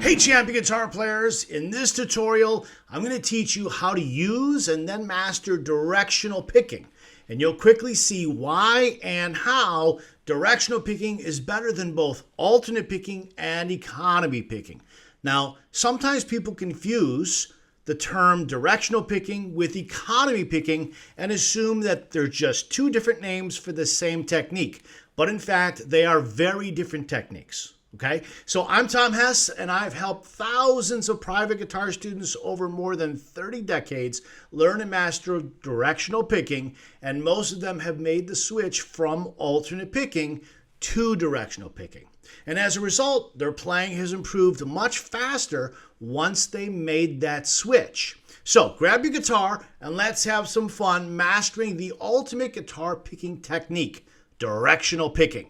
Hey champion guitar players, in this tutorial I'm going to teach you how to use and then master directional picking. And you'll quickly see why and how directional picking is better than both alternate picking and economy picking. Now, sometimes people confuse the term directional picking with economy picking and assume that they're just two different names for the same technique. But in fact, they are very different techniques. Okay, so I'm Tom Hess, and I've helped thousands of private guitar students over more than 30 decades learn and master directional picking, and most of them have made the switch from alternate picking to directional picking. And as a result, their playing has improved much faster once they made that switch. So grab your guitar and let's have some fun mastering the ultimate guitar picking technique, directional picking.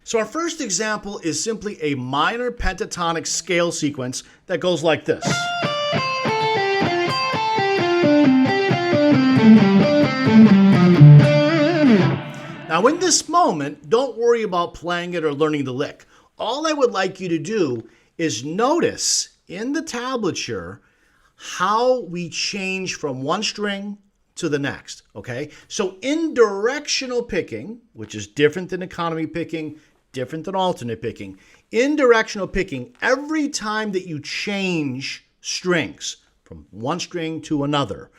So our first example is simply a minor pentatonic scale sequence that goes like this. Now in this moment, don't worry about playing it or learning the lick. All I would like you to do is notice in the tablature how we change from one string to the next, okay? So in directional picking, which is different than economy picking, different than alternate picking, in directional picking, every time that you change strings from one string to another,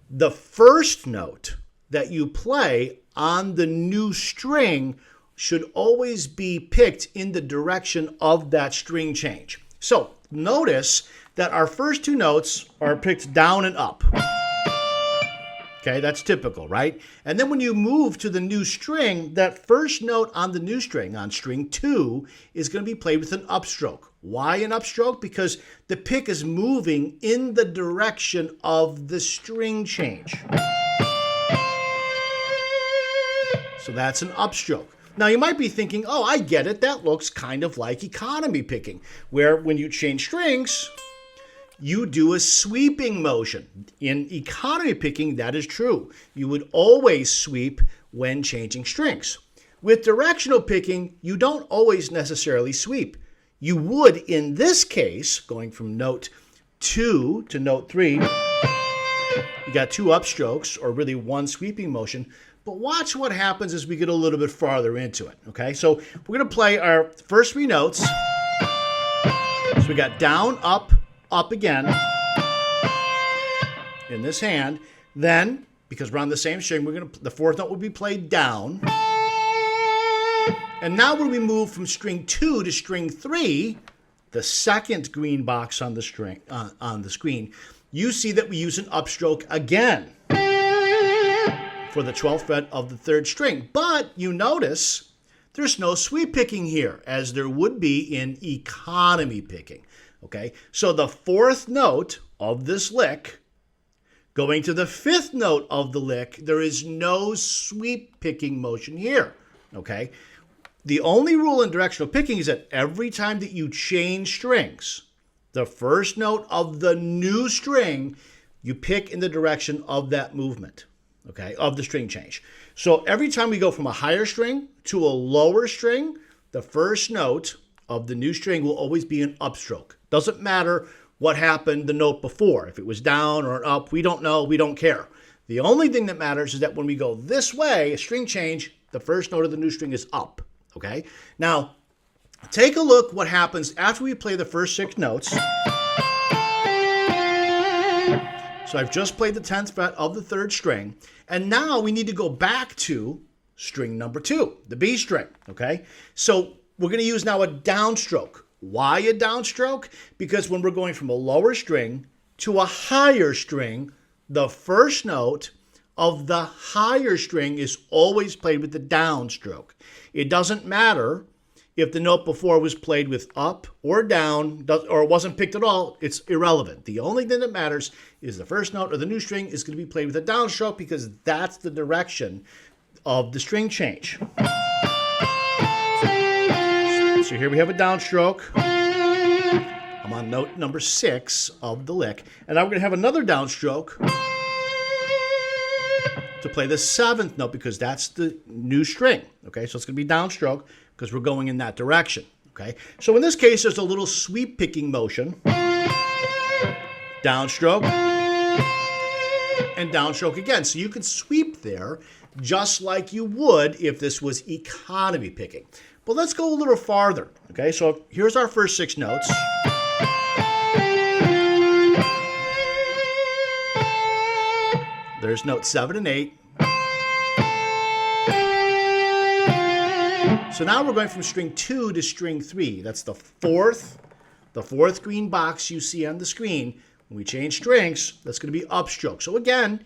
the first note that you play on the new string should always be picked in the direction of that string change. So notice that our first two notes are picked down and up. Okay, that's typical, right? And then when you move to the new string, that first note on the new string, on string 2, is going to be played with an upstroke. Why an upstroke? Because the pick is moving in the direction of the string change. So that's an upstroke. Now you might be thinking, oh, I get it. That looks kind of like economy picking, where when you change strings, you do a sweeping motion. In economy picking, that is true. You would always sweep when changing strings. With directional picking, you don't always necessarily sweep. You would, in this case, going from note 2 to note 3, you got two upstrokes, or really one sweeping motion. But watch what happens as we get a little bit farther into it, okay? So we're going to play our first three notes. So we got down, up again in this hand. Then, because we're on the same string, the fourth note will be played down. And now when we move from string 2 to string 3, the second green box on the string on the screen, you see that we use an upstroke again for the 12th fret of the third string. But you notice there's no sweep picking here, as there would be in economy picking. Okay, so the fourth note of this lick going to the fifth note of the lick, there is no sweep picking motion here. Okay, the only rule in directional picking is that every time that you change strings, the first note of the new string, you pick in the direction of that movement, okay, of the string change. So every time we go from a higher string to a lower string, the first note of the new string will always be an upstroke. Doesn't matter what happened the note before. If it was down or up, we don't know, we don't care. The only thing that matters is that when we go this way, a string change, the first note of the new string is up, okay? Now, take a look what happens after we play the first 6 notes. So I've just played the 10th fret of the third string, and now we need to go back to string number 2, the B string, okay? So we're going to use now a downstroke. Why a downstroke? Because when we're going from a lower string to a higher string, the first note of the higher string is always played with the downstroke. It doesn't matter if the note before was played with up or down, or it wasn't picked at all, it's irrelevant. The only thing that matters is the first note of the new string is going to be played with a downstroke, because that's the direction of the string change. So here we have a downstroke. I'm on note number 6 of the lick. And now we're going to have another downstroke to play the 7th note, because that's the new string. Okay, so it's going to be downstroke because we're going in that direction. Okay, so in this case, there's a little sweep picking motion, downstroke, and downstroke again. So you can sweep there just like you would if this was economy picking. But let's go a little farther. Okay, so here's our first 6 notes. There's notes 7 and 8. So now we're going from string 2 to string 3. That's the fourth green box you see on the screen. When we change strings, that's going to be upstroke. So again,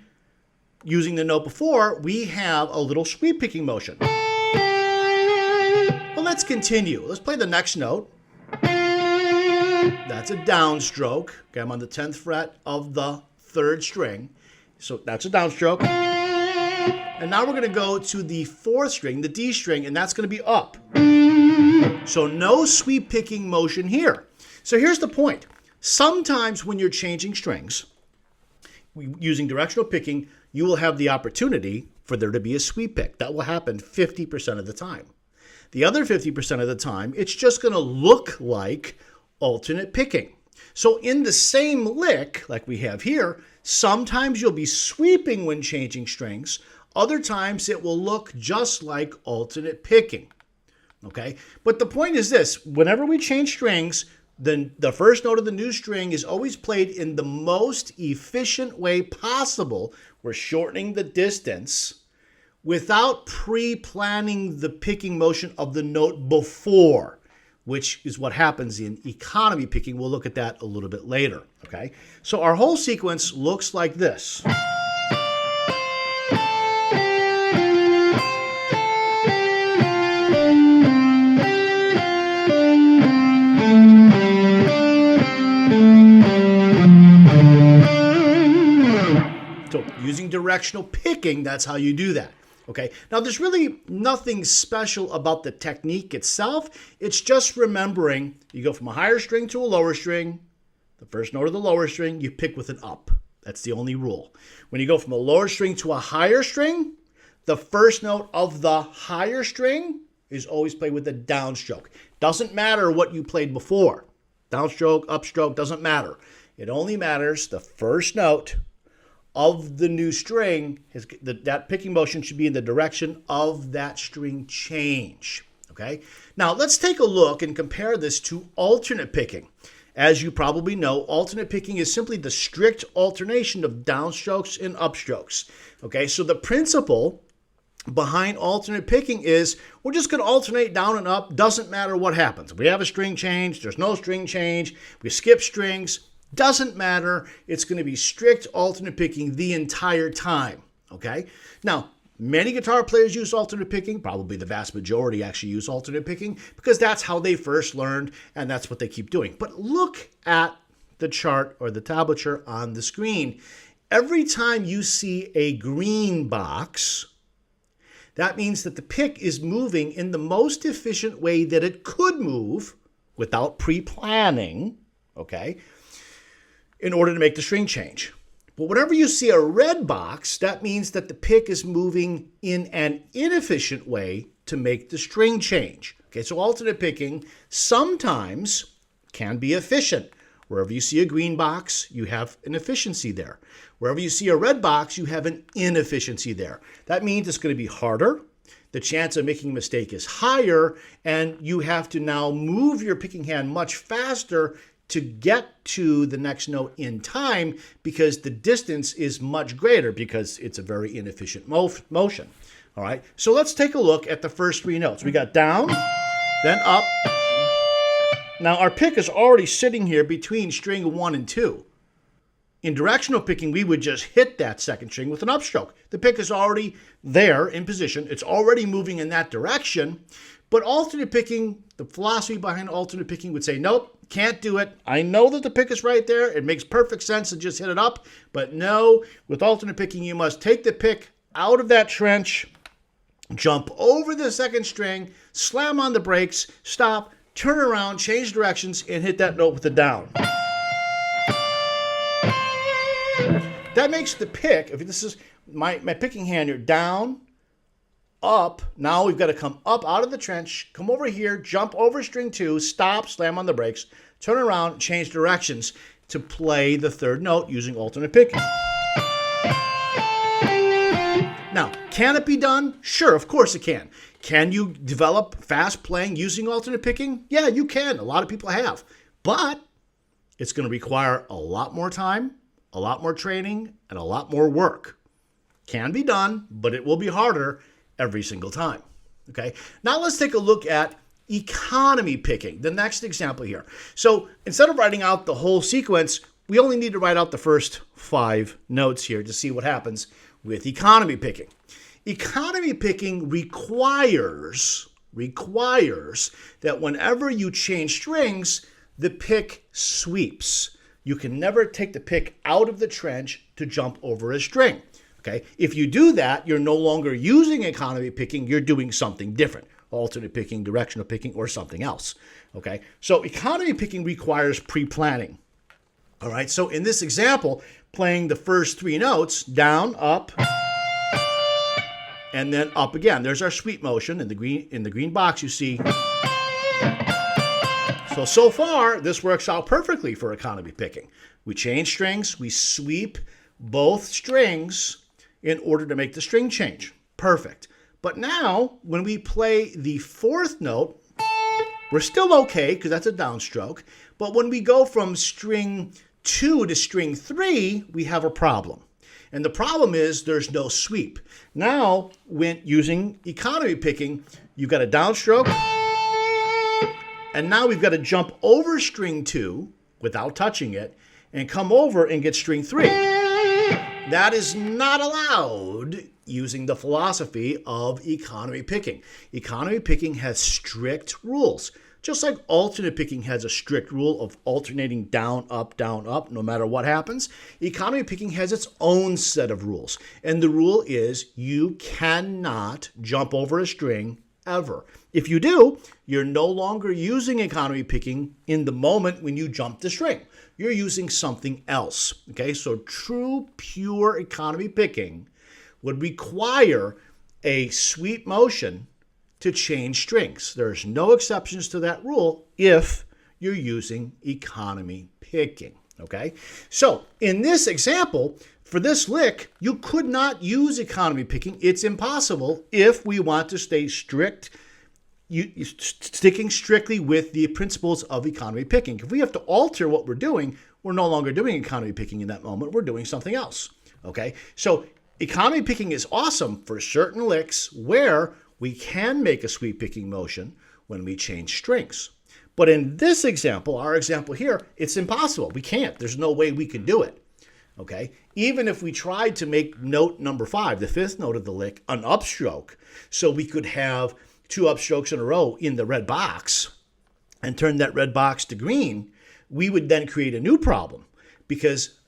using the note before, we have a little sweep picking motion. Well, let's continue. Let's play the next note. That's a downstroke. Okay, I'm on the 10th fret of the 3rd string. So that's a downstroke. And now we're going to go to the 4th string, the D string, and that's going to be up. So no sweep picking motion here. So here's the point. Sometimes when you're changing strings, using directional picking, you will have the opportunity for there to be a sweep pick. That will happen 50% of the time. The other 50% of the time, it's just going to look like alternate picking. So in the same lick, like we have here, sometimes you'll be sweeping when changing strings. Other times it will look just like alternate picking. Okay? But the point is this. Whenever we change strings, then the first note of the new string is always played in the most efficient way possible. We're shortening the distance without pre-planning the picking motion of the note before, which is what happens in economy picking. We'll look at that a little bit later. Okay? So our whole sequence looks like this. So using directional picking, that's how you do that. Okay, now there's really nothing special about the technique itself. It's just remembering you go from a higher string to a lower string. The first note of the lower string, you pick with an up. That's the only rule. When you go from a lower string to a higher string, the first note of the higher string is always played with a downstroke. Doesn't matter what you played before. Downstroke, upstroke, doesn't matter. It only matters the first note of the new string. That picking motion should be in the direction of that string change. Okay? Now let's take a look and compare this to alternate picking. As you probably know, alternate picking is simply the strict alternation of downstrokes and upstrokes. Okay? So the principle behind alternate picking is we're just going to alternate down and up. Doesn't matter what happens. If we have a string change, there's no string change, we skip strings, doesn't matter. It's going to be strict alternate picking the entire time. Okay? Now, many guitar players use alternate picking. Probably the vast majority actually use alternate picking because that's how they first learned and that's what they keep doing. But look at the chart or the tablature on the screen. Every time you see a green box, that means that the pick is moving in the most efficient way that it could move without pre-planning, okay, in order to make the string change. But whenever you see a red box, that means that the pick is moving in an inefficient way to make the string change. Okay, so alternate picking sometimes can be efficient. Wherever you see a green box, you have an efficiency there. Wherever you see a red box, you have an inefficiency there. That means it's going to be harder. The chance of making a mistake is higher, and you have to now move your picking hand much faster to get to the next note in time because the distance is much greater because it's a very inefficient motion. All right, so let's take a look at the first 3 notes. We got down, then up. Now our pick is already sitting here between string 1 and 2. In directional picking, we would just hit that second string with an upstroke. The pick is already there in position. It's already moving in that direction. But alternate picking, the philosophy behind alternate picking would say, nope, can't do it. I know that the pick is right there. It makes perfect sense to just hit it up. But no, with alternate picking, you must take the pick out of that trench, jump over the second string, slam on the brakes, stop, turn around, change directions, and hit that note with a down. That makes the pick, if this is my picking hand here, down, up. Now we've got to come up out of the trench, come over here, jump over string 2, stop, slam on the brakes, turn around, change directions to play the third note using alternate picking. Now, can it be done? Sure, of course it can. Can you develop fast playing using alternate picking? Yeah, you can. A lot of people have. But it's going to require a lot more time, a lot more training, and a lot more work. Can be done, but it will be harder every single time. Okay? Now let's take a look at economy picking, the next example here. So instead of writing out the whole sequence, we only need to write out the first 5 notes here to see what happens with economy picking. Economy picking requires that whenever you change strings, the pick sweeps. You can never take the pick out of the trench to jump over a string. Okay? If you do that, you're no longer using economy picking, you're doing something different. Alternate picking, directional picking, or something else. Okay? So economy picking requires pre-planning. All right, so in this example, playing the first 3 notes, down, up, and then up again. There's our sweep motion. In the green box, you see. So far, this works out perfectly for economy picking. We change strings, we sweep both strings in order to make the string change. Perfect. But now, when we play the 4th note, we're still okay because that's a downstroke. But when we go from string 2 to string 3, we have a problem. And the problem is there's no sweep. Now, when using economy picking, you've got a downstroke. And now we've got to jump over string 2 without touching it and come over and get string 3. That is not allowed using the philosophy of economy picking. Economy picking has strict rules. Just like alternate picking has a strict rule of alternating down, up, no matter what happens, economy picking has its own set of rules. And the rule is you cannot jump over a string ever. If you do, you're no longer using economy picking in the moment when you jump the string. You're using something else. Okay, so true, pure economy picking would require a sweep motion to change strings. There's no exceptions to that rule if you're using economy picking. Okay, so in this example, for this lick, you could not use economy picking. It's impossible if we want to stay strict, sticking strictly with the principles of economy picking. If we have to alter what we're doing, we're no longer doing economy picking in that moment. We're doing something else. Okay, so economy picking is awesome for certain licks where we can make a sweep picking motion when we change strings. But in this example, our example here, it's impossible. We can't. There's no way we can do it. Okay? Even if we tried to make note number 5, the 5th note of the lick, an upstroke, so we could have 2 upstrokes in a row in the red box and turn that red box to green, we would then create a new problem because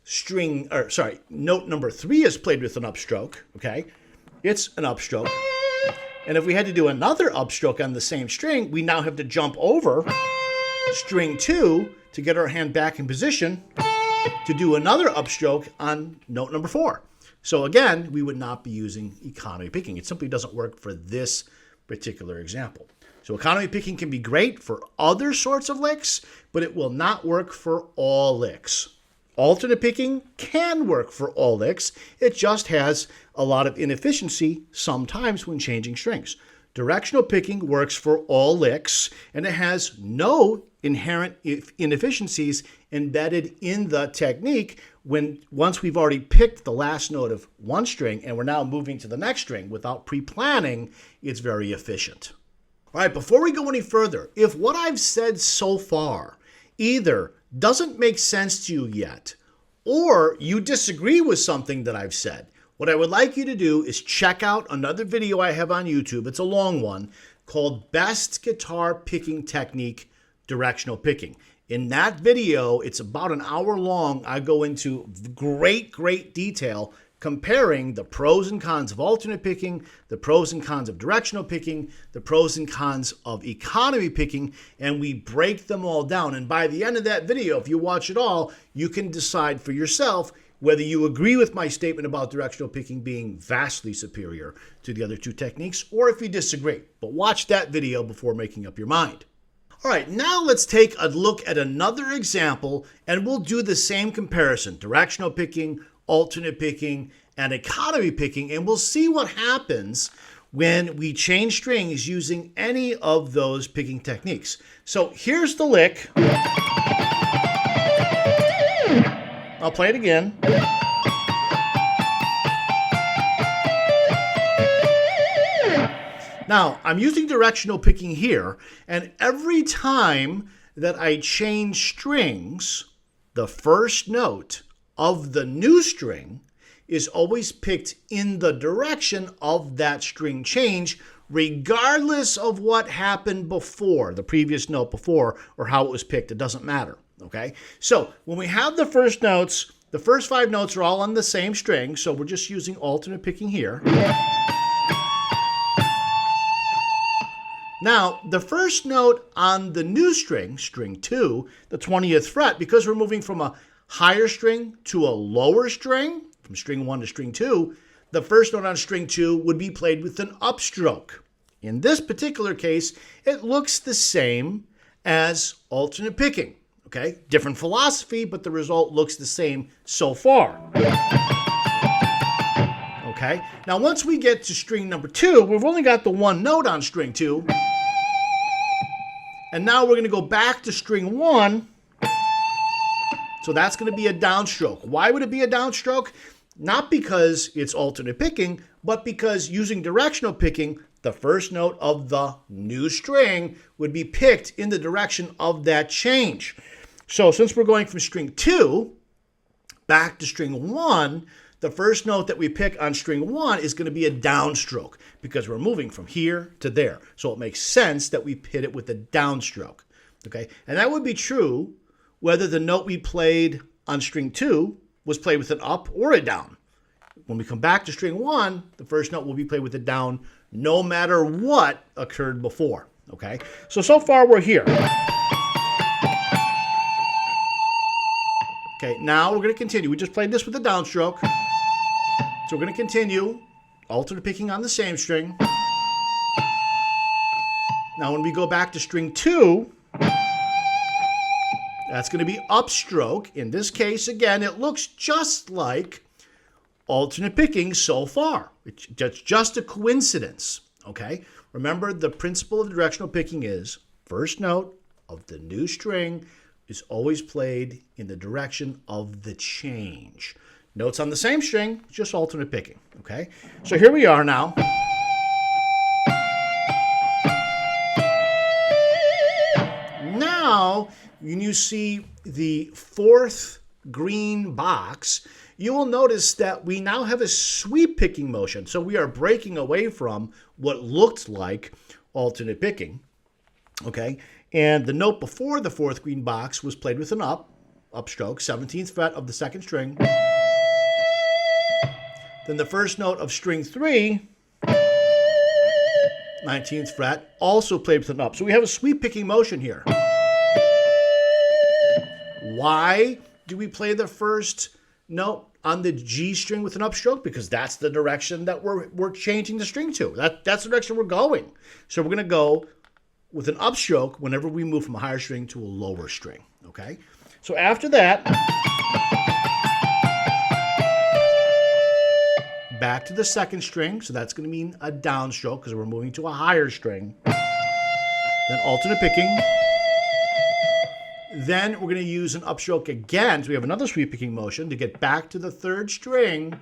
note number 3 is played with an upstroke. Okay? It's an upstroke. And if we had to do another upstroke on the same string, we now have to jump over string 2 to get our hand back in position to do another upstroke on note number 4. So again, we would not be using economy picking. It simply doesn't work for this particular example. So economy picking can be great for other sorts of licks, but it will not work for all licks. Alternate picking can work for all licks. It just has a lot of inefficiency sometimes when changing strings. Directional picking works for all licks, and it has no inherent inefficiencies embedded in the technique once we've already picked the last note of one string and we're now moving to the next string without pre-planning, it's very efficient. All right, before we go any further, if what I've said so far either doesn't make sense to you yet, or you disagree with something that I've said, what I would like you to do is check out another video I have on YouTube. It's a long one called Best Guitar Picking Technique, Directional Picking. In that video, it's about an hour long. I go into great detail comparing the pros and cons of alternate picking, the pros and cons of directional picking, the pros and cons of economy picking, and we break them all down. And by the end of that video, if you watch it all, you can decide for yourself whether you agree with my statement about directional picking being vastly superior to the other two techniques, or if you disagree. But watch that video before making up your mind. All right, now let's take a look at another example, and we'll do the same comparison: directional picking, alternate picking, and economy picking, and we'll see what happens when we change strings using any of those picking techniques. So here's the lick. I'll play it again. Now, I'm using directional picking here, and every time that I change strings, the first note of the new string is always picked in the direction of that string change, regardless of what happened before, the previous note before, or how it was picked. It doesn't matter, okay? So when we have the first notes, the first 5 notes are all on the same string, so we're just using alternate picking here. Now, the first note on the new string, string 2, the 20th fret, because we're moving from a higher string to a lower string, from string 1 to string 2, the first note on string 2 would be played with an upstroke. In this particular case, it looks the same as alternate picking. Okay, different philosophy, but the result looks the same so far. Okay, now once we get to string number 2, we've only got the one note on string 2. And now we're going to go back to string 1. So that's going to be a downstroke. Why would it be a downstroke? Not because it's alternate picking, but because using directional picking, the first note of the new string would be picked in the direction of that change. So since we're going from string 2 back to string 1, the first note that we pick on string 1 is going to be a downstroke because we're moving from here to there. So it makes sense that we hit it with a downstroke. Okay, and that would be true whether the note we played on string 2 was played with an up or a down. When we come back to string 1, the first note will be played with a down no matter what occurred before. Okay, so far we're here. Okay, now we're going to continue. We just played this with a downstroke. So we're going to continue alternate picking on the same string. Now when we go back to string 2, that's going to be upstroke. In this case, again, it looks just like alternate picking so far. It's just a coincidence, okay? Remember, the principle of directional picking is first note of the new string is always played in the direction of the change. Notes on the same string, just alternate picking, okay? So here we are now. Now, when you see the 4th green box, you will notice that we now have a sweep picking motion. So we are breaking away from what looked like alternate picking, okay? And the note before the 4th green box was played with an upstroke, 17th fret of the 2nd string. Then the first note of string 3, 19th fret, also played with an up. So we have a sweep picking motion here. Why do we play the first note on the G string with an upstroke? Because that's the direction that we're changing the string to. That's the direction we're going. So we're going to go with an upstroke whenever we move from a higher string to a lower string, okay? So after that, back to the 2nd string, so that's going to mean a downstroke because we're moving to a higher string. Then alternate picking. Then we're going to use an upstroke again, so we have another sweep picking motion to get back to the 3rd string.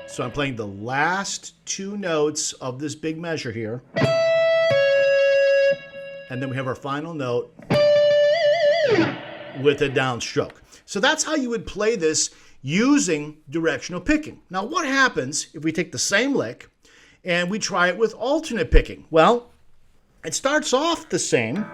So I'm playing the last 2 notes of this big measure here. And then we have our final note with a downstroke. So that's how you would play this using directional picking. Now what happens if we take the same lick and we try it with alternate picking? Well, it starts off the same.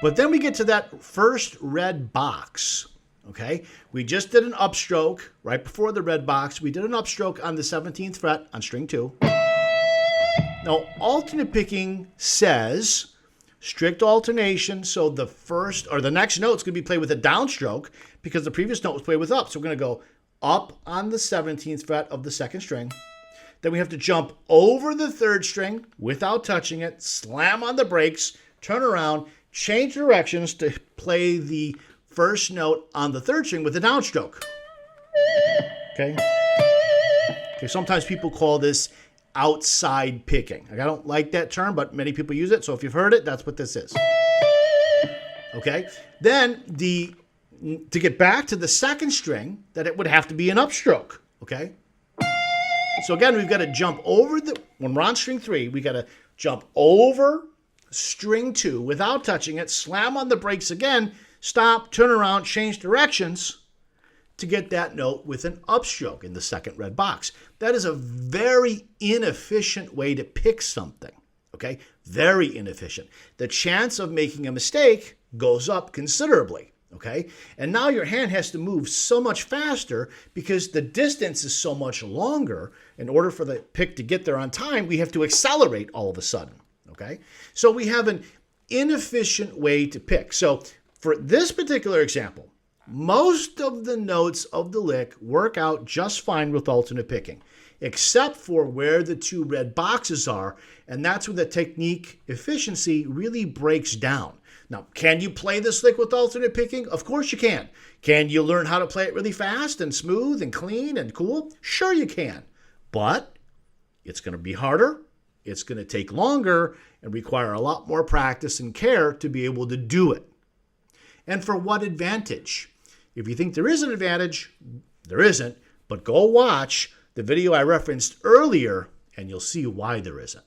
But then we get to that first red box. Okay, we just did an upstroke right before the red box. We did an upstroke on the 17th fret on string 2. Now, alternate picking says strict alternation, so the first or the next note is going to be played with a downstroke because the previous note was played with up. So we're going to go up on the 17th fret of the second string. Then we have to jump over the third string without touching it, slam on the brakes, turn around, change directions to play the first note on the third string with a downstroke. Okay? Okay, sometimes people call this outside picking. I don't like that term, but many people use it. So if you've heard it, that's what this is. Okay? Then to get back to the second string, that it would have to be an upstroke. Okay? So again, we've got to jump over when we're on string 3, we got to jump over string 2 without touching it, slam on the brakes again, stop, turn around, change directions to get that note with an upstroke in the second red box. That is a very inefficient way to pick something, okay? Very inefficient. The chance of making a mistake goes up considerably, okay? And now your hand has to move so much faster because the distance is so much longer. In order for the pick to get there on time, we have to accelerate all of a sudden, okay? So we have an inefficient way to pick. So for this particular example, most of the notes of the lick work out just fine with alternate picking, except for where the 2 red boxes are, and that's where the technique efficiency really breaks down. Now, can you play this lick with alternate picking? Of course you can. Can you learn how to play it really fast and smooth and clean and cool? Sure you can. But it's going to be harder, it's going to take longer, and require a lot more practice and care to be able to do it. And for what advantage? If you think there is an advantage, there isn't, but go watch the video I referenced earlier and you'll see why there isn't.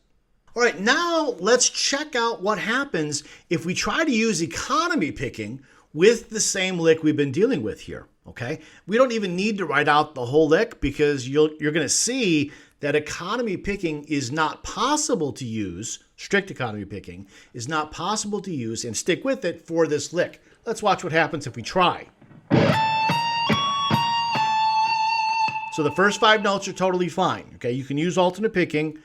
All right, now let's check out what happens if we try to use economy picking with the same lick we've been dealing with here, okay? We don't even need to write out the whole lick because you're going to see that economy picking is not possible to use, strict economy picking is not possible to use and stick with it for this lick. Let's watch what happens if we try. So the first 5 notes are totally fine. Okay, you can use alternate picking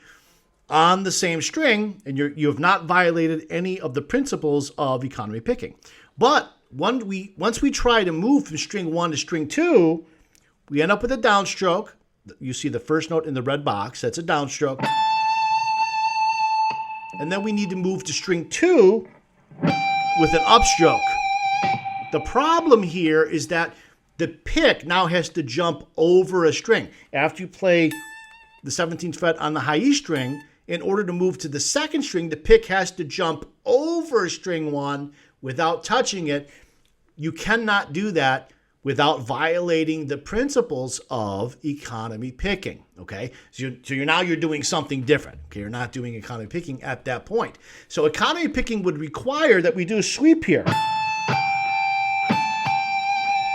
on the same string, and you have not violated any of the principles of economy picking. But once we try to move from string 1 to string 2, we end up with a downstroke. You see the first note in the red box, that's a downstroke. And then we need to move to string 2 with an upstroke. The problem here is that the pick now has to jump over a string. After you play the 17th fret on the high E string, in order to move to the second string, the pick has to jump over string 1 without touching it. You cannot do that without violating the principles of economy picking, okay? So you're doing something different, okay? You're not doing economy picking at that point. So economy picking would require that we do a sweep here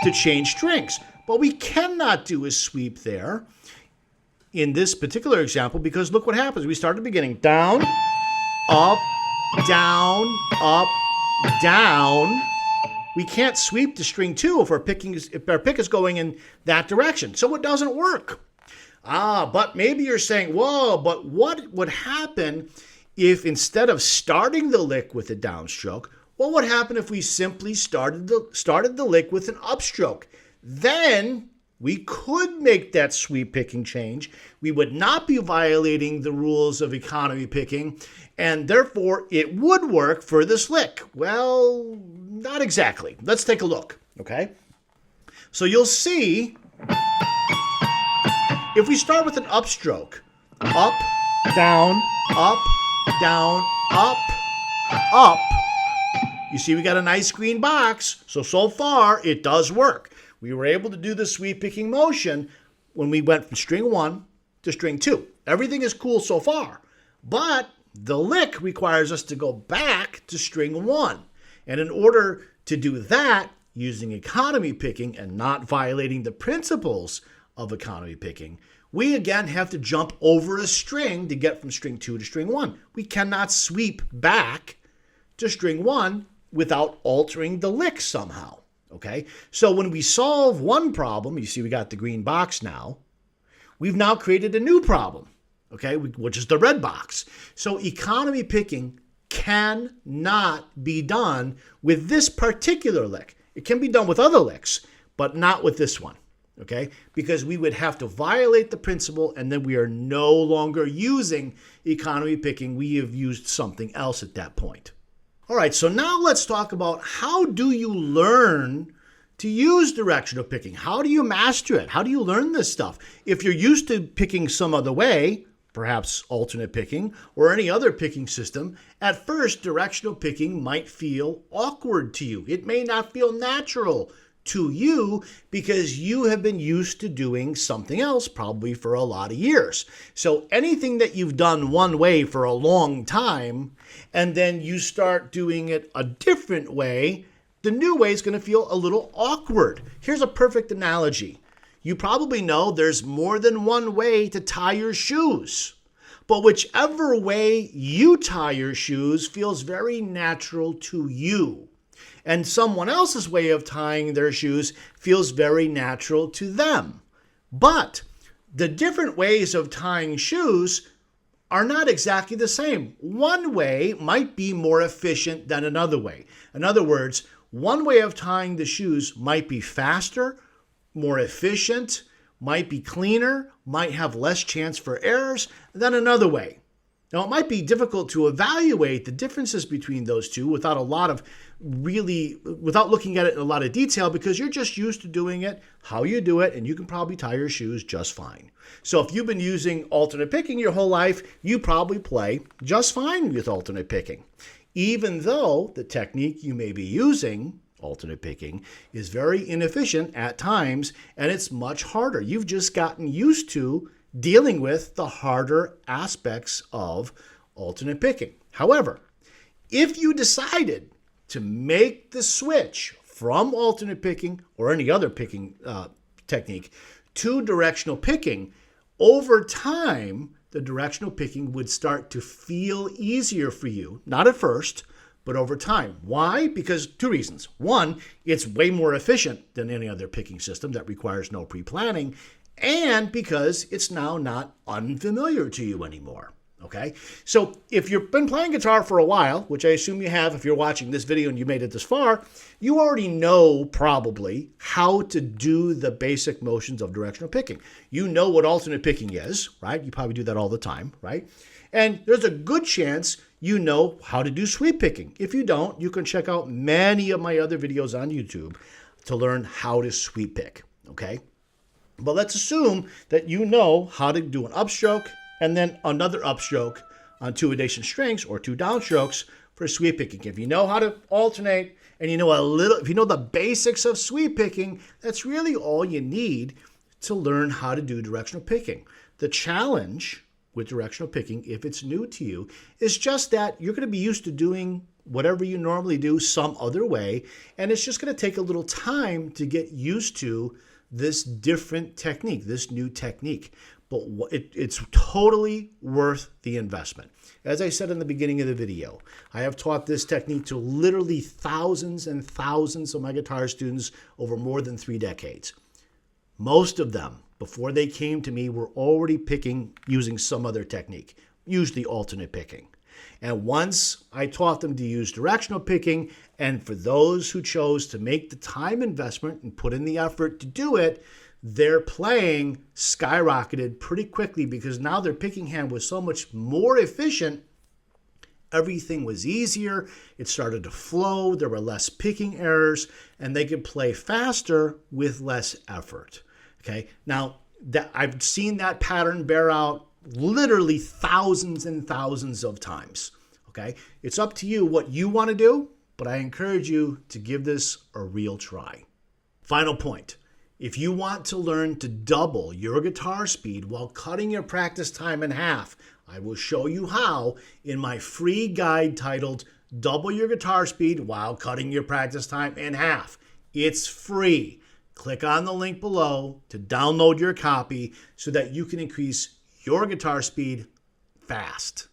to change strings. But we cannot do a sweep there in this particular example because look what happens. We start at the beginning. Down, up, down, up, down. We can't sweep to string 2 if our pick is going in that direction. So it doesn't work. But maybe you're saying, whoa, but what would happen if instead of starting the lick with a downstroke, what would happen if we simply started the lick with an upstroke? Then we could make that sweep picking change. We would not be violating the rules of economy picking, and therefore it would work for this lick. Well, not exactly. Let's take a look, okay? So you'll see, if we start with an upstroke, up, down, up, down, up, up, you see we got a nice green box, so far it does work. We were able to do the sweep picking motion when we went from string 1 to string 2. Everything is cool so far, but the lick requires us to go back to string 1. And in order to do that, using economy picking and not violating the principles of economy picking, we again have to jump over a string to get from string 2 to string 1. We cannot sweep back to string 1 without altering the lick somehow, okay? So when we solve one problem, you see we got the green box now, we've now created a new problem. okay, which is the red box. So economy picking cannot be done with this particular lick. It can be done with other licks, but not with this one, okay? Because we would have to violate the principle, and then we are no longer using economy picking. We have used something else at that point. All right, so now let's talk about how do you learn to use directional picking? How do you master it? How do you learn this stuff? If you're used to picking some other way, perhaps alternate picking or any other picking system, at first directional picking might feel awkward to you. It may not feel natural to you because you have been used to doing something else probably for a lot of years. So anything that you've done one way for a long time and then you start doing it a different way, the new way is going to feel a little awkward. Here's a perfect analogy. You probably know there's more than one way to tie your shoes, but whichever way you tie your shoes feels very natural to you. And someone else's way of tying their shoes feels very natural to them. But the different ways of tying shoes are not exactly the same. One way might be more efficient than another way. In other words, one way of tying the shoes might be faster, more efficient, might be cleaner, might have less chance for errors than another way. Now, it might be difficult to evaluate the differences between those two without looking at it in a lot of detail because you're just used to doing it how you do it, and you can probably tie your shoes just fine. So if you've been using alternate picking your whole life, you probably play just fine with alternate picking. Even though the technique you may be using, alternate picking, is very inefficient at times, and it's much harder. You've just gotten used to dealing with the harder aspects of alternate picking. However, if you decided to make the switch from alternate picking or any other picking technique to directional picking, over time, the directional picking would start to feel easier for you. Not at first, but over time. Why? Because two reasons. One, it's way more efficient than any other picking system that requires no pre-planning, and because it's now not unfamiliar to you anymore. Okay? So if you've been playing guitar for a while, which I assume you have if you're watching this video and you made it this far, you already know probably how to do the basic motions of directional picking. You know what alternate picking is, right? You probably do that all the time, right? And there's a good chance you know how to do sweep picking. If you don't, you can check out many of my other videos on YouTube to learn how to sweep pick, okay? But let's assume that you know how to do an upstroke and then another upstroke on two adjacent strings or two downstrokes for sweep picking. If you know how to alternate and you know if you know the basics of sweep picking, that's really all you need to learn how to do directional picking. The challenge with directional picking, if it's new to you, is just that you're going to be used to doing whatever you normally do some other way, and it's just going to take a little time to get used to this different technique, this new technique. But it's totally worth the investment. As I said in the beginning of the video, I have taught this technique to literally thousands and thousands of my guitar students over more than 3 decades. Most of them, before they came to me, were already picking using some other technique, usually alternate picking. And once I taught them to use directional picking, and for those who chose to make the time investment and put in the effort to do it, their playing skyrocketed pretty quickly because now their picking hand was so much more efficient. Everything was easier. It started to flow. There were less picking errors, and they could play faster with less effort. Okay. Now, I've seen that pattern bear out literally thousands and thousands of times. Okay. It's up to you what you want to do, but I encourage you to give this a real try. Final point. If you want to learn to double your guitar speed while cutting your practice time in half, I will show you how in my free guide titled Double Your Guitar Speed While Cutting Your Practice Time in Half. It's free. Click on the link below to download your copy so that you can increase your guitar speed fast.